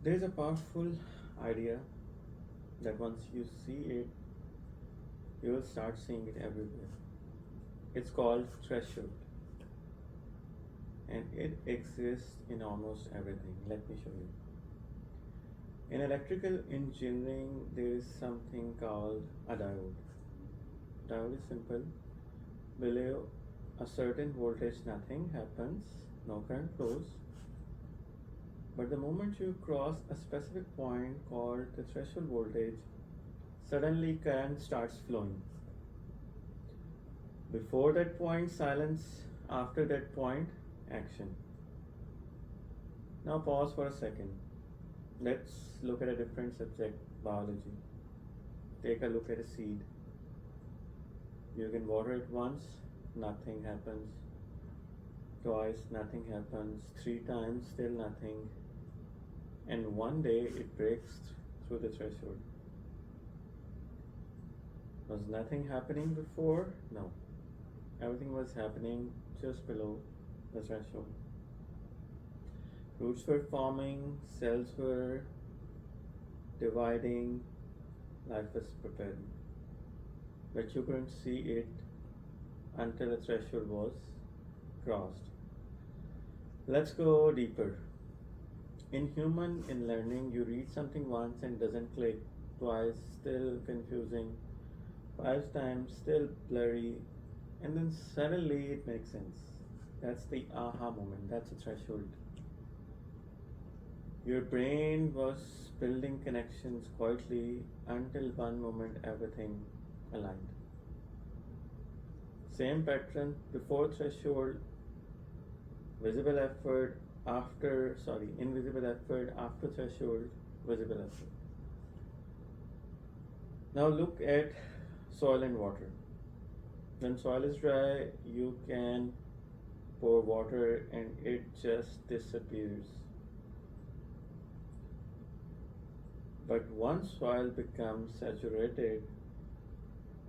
There is a powerful idea that once you see it, you will start seeing it everywhere. It's called threshold, and it exists in almost everything. Let me show you. In electrical engineering, there is something called a diode. Diode is simple. Below a certain voltage, nothing happens, no current flows. But the moment you cross a specific point called the threshold voltage, suddenly current starts flowing. Before that point, silence. After that point, action. Now pause for a second. Let's look at a different subject, biology. Take a look at a seed. You can water it once, nothing happens. Twice, nothing happens. 3 times, still nothing. And one day it breaks through the threshold. Was nothing happening before? No. Everything was happening just below the threshold. Roots were forming, cells were dividing, life was preparing. But you couldn't see it until the threshold was crossed. Let's go deeper. In learning, you read something once and doesn't click, twice, still confusing, 5 times, still blurry, and then suddenly it makes sense. That's the aha moment, that's a threshold. Your brain was building connections quietly until one moment everything aligned. Same pattern before threshold, invisible effort after threshold, visible effort. Now look at soil and water. When soil is dry, you can pour water and it just disappears. But once soil becomes saturated,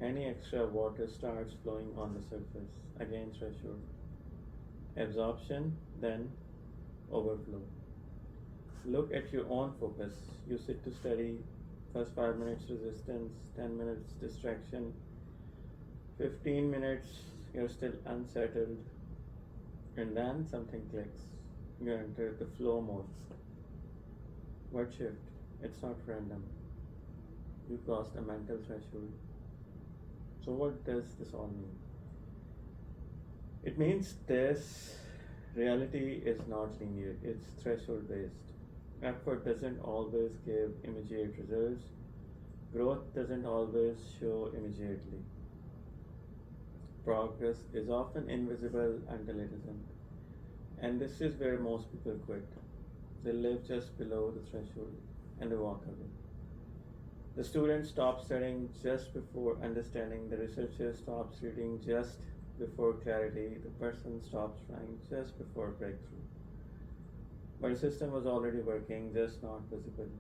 any extra water starts flowing on the surface. Again, threshold. Absorption, then overflow. Look at your own focus. You sit to study, first 5 minutes resistance, 10 minutes distraction, 15 minutes you're still unsettled, and then something clicks. You enter the flow mode. What shift? It's not random. You crossed a mental threshold. So, what does this all mean? It means this reality is not linear, it's threshold based. Effort doesn't always give immediate results, growth doesn't always show immediately. Progress is often invisible until it isn't. And this is where most people quit. They live just below the threshold and they walk away. The student stops studying just before understanding, the researcher stops reading just before clarity, the person stops trying just before breakthrough. But the system was already working, just not visible.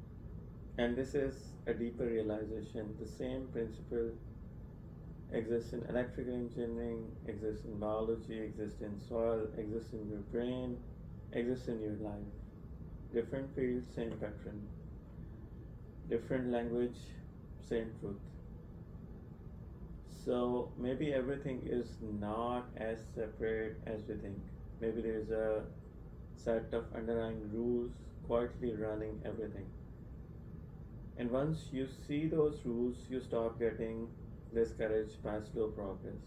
And this is a deeper realization. The same principle exists in electrical engineering, exists in biology, exists in soil, exists in your brain, exists in your life. Different fields, same pattern. Different language, same truth. So maybe everything is not as separate as we think. Maybe there's a set of underlying rules quietly running everything. And once you see those rules, you stop getting discouraged by slow progress.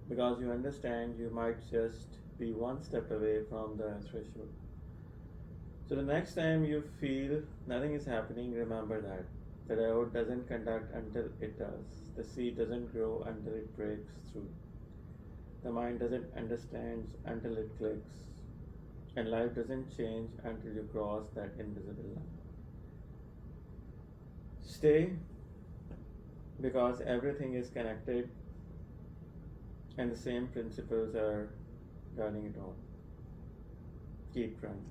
Because you understand you might just be one step away from the threshold. So the next time you feel nothing is happening, remember that. The diode doesn't conduct until it does. The seed doesn't grow until it breaks through. The mind doesn't understand until it clicks. And life doesn't change until you cross that invisible line. Stay, because everything is connected and the same principles are guiding it all. Keep trying.